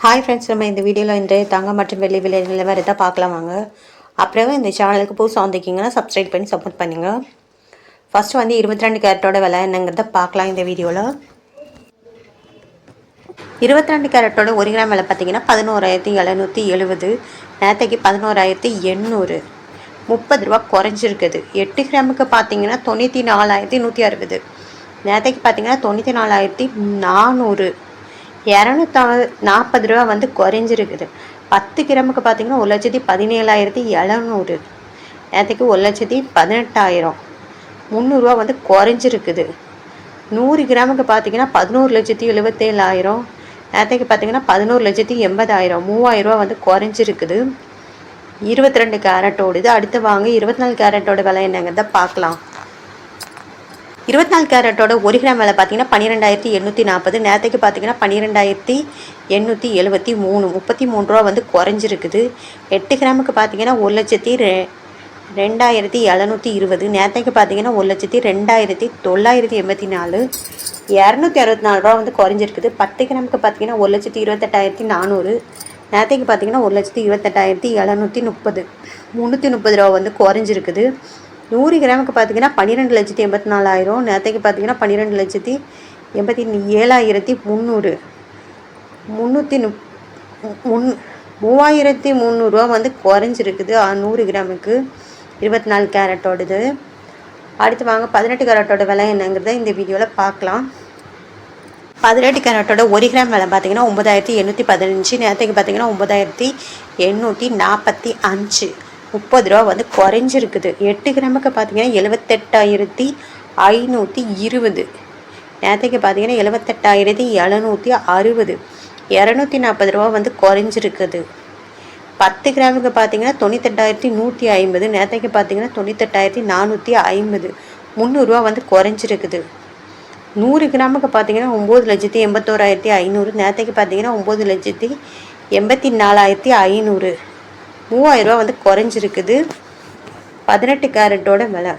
Hi friends, நம்ம இந்த வீடியோவில் இன்றைய தங்கம் மற்றும் வெள்ளி விலை நிலவரத்தை பார்க்கலாம் வாங்க. அப்புறம் இந்த சேனலுக்கு புதுசாக வந்திருக்கீங்கன்னா சப்ஸ்கிரைப் பண்ணி சப்போர்ட் பண்ணுங்கள். ஃபஸ்ட்டு வந்து 22 கேரட்டோட விலை என்னங்கிறத பார்க்கலாம் இந்த வீடியோவில். 22 கேரட்டோட 1 கிராம் விலை பார்த்தீங்கன்னா 11,770, நேற்றைக்கு 11,800, 30 ரூபா குறைஞ்சிருக்குது. 8 கிராமுக்கு பார்த்தீங்கன்னா 94,160, நேற்றைக்கு பார்த்தீங்கன்னா 94,400, 240 ரூபா வந்து குறைஞ்சிருக்குது. 10 கிராமுக்கு பார்த்தீங்கன்னா 1,17,700, நேற்றுக்கு 1,18,000, 300 வந்து குறைஞ்சிருக்குது. 100 கிராமுக்கு பார்த்தீங்கன்னா 11,77,000, நேற்றுக்கு பார்த்தீங்கன்னா 11,80,000, 3,000 வந்து குறைஞ்சிருக்குது. 22 கேரட்டோடு அடுத்து வாங்க 24 கேரட்டோட விலை என்னங்கிறத பார்க்கலாம். 24 கேரட்டோட 1 கிராம் விலை பார்த்தீங்கன்னா 12,840, நேற்றுக்கு பார்த்தீங்கன்னா 12,873, 33 ரூபா வந்து குறைஞ்சிருக்குது. 8 கிராமுக்கு பார்த்தீங்கன்னா 1,02,720, நேற்றுக்கு பார்த்தீங்கன்னா 1,02,984, 264 ரூபா வந்து குறைஞ்சிருக்குது. 10 கிராமுக்கு பார்த்தீங்கன்னா 1,28,400, நேற்றுக்கு பார்த்தீங்கன்னா 1,28,730, 330 ரூபா வந்து குறைஞ்சிருக்குது. 100 கிராமுக்கு பார்த்தீங்கன்னா 12,84,000, நேற்றுக்கு பார்த்தீங்கன்னா 12,87,300, 3,300 ரூபா வந்து குறைஞ்சிருக்குது 100 கிராமுக்கு 24 கேரட்டோடது. அடுத்து வாங்க 18 கேரட்டோட விலை என்னங்கிறத இந்த வீடியோவில் பார்க்கலாம். 18 கேரட்டோட 1 கிராம் விலை பார்த்தீங்கன்னா 9,815, நேற்றுக்கு பார்த்தீங்கன்னா 9,845, 30 ரூபா வந்து குறைஞ்சிருக்குது. 8 கிராமுக்கு பார்த்தீங்கன்னா 78,520, நேற்றுக்கு பார்த்தீங்கன்னா 78,760, 240 ரூபா வந்து குறைஞ்சிருக்குது. 10 கிராமுக்கு பார்த்தீங்கன்னா 98,150, நேற்றுக்கு பார்த்தீங்கன்னா 98,450, 300 ரூபா வந்து குறைஞ்சிருக்குது. 100 கிராமுக்கு பார்த்தீங்கன்னா 9,81,500, நேற்றுக்கு பார்த்தீங்கன்னா 9,84,500, 3,000 ரூபா வந்து குறைஞ்சிருக்குது. 18 கேரட்டோட விலை.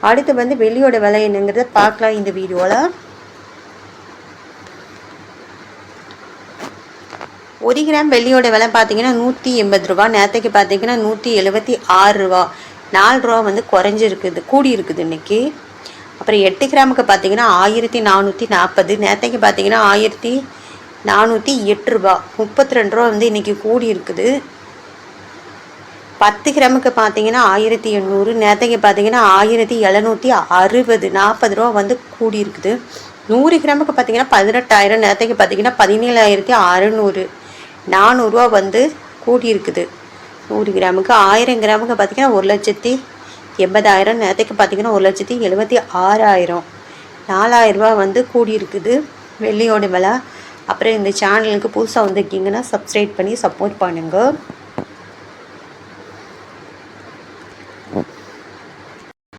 அடுத்து வந்து வெள்ளியோட விலை என்னங்கிறத பார்க்கலாம் இந்த வீடியோவில். 1 கிராம் வெள்ளியோட விலை பார்த்தீங்கன்னா 180 ரூபா, நேற்றுக்கு பார்த்தீங்கன்னா 176 ரூபா, 4 ரூபா வந்து குறைஞ்சிருக்குது, கூடி இருக்குது இன்னைக்கு. அப்புறம் 8 கிராமுக்கு பார்த்தீங்கன்னா 1,440, நேற்றுக்கு பார்த்தீங்கன்னா 1,408 ரூபா, 32 ரூபா வந்து இன்றைக்கி கூடி இருக்குது. 10 கிராமுக்கு பார்த்தீங்கன்னா 1,800, நேற்றுக்கு பார்த்தீங்கன்னா 1,760, 40 ரூபா வந்து கூடி இருக்குது. 100 கிராமுக்கு பார்த்தீங்கன்னா 18,000, நேற்றுக்கு பார்த்தீங்கன்னா 17,600, 400 ரூபா வந்து கூடி இருக்குது 100 கிராமுக்கு. 1000 கிராமுக்கு பார்த்தீங்கன்னா 1,80,000, நேற்றுக்கு பார்த்தீங்கன்னா 1,76,000, 4,000 ரூபா வந்து கூடி இருக்குது வெள்ளியோட விலை. அப்புறம் இந்த சேனலுக்கு புதுசாக வந்திருக்கீங்கன்னா சப்ஸ்கிரைப் பண்ணி சப்போர்ட் பண்ணுங்கள்.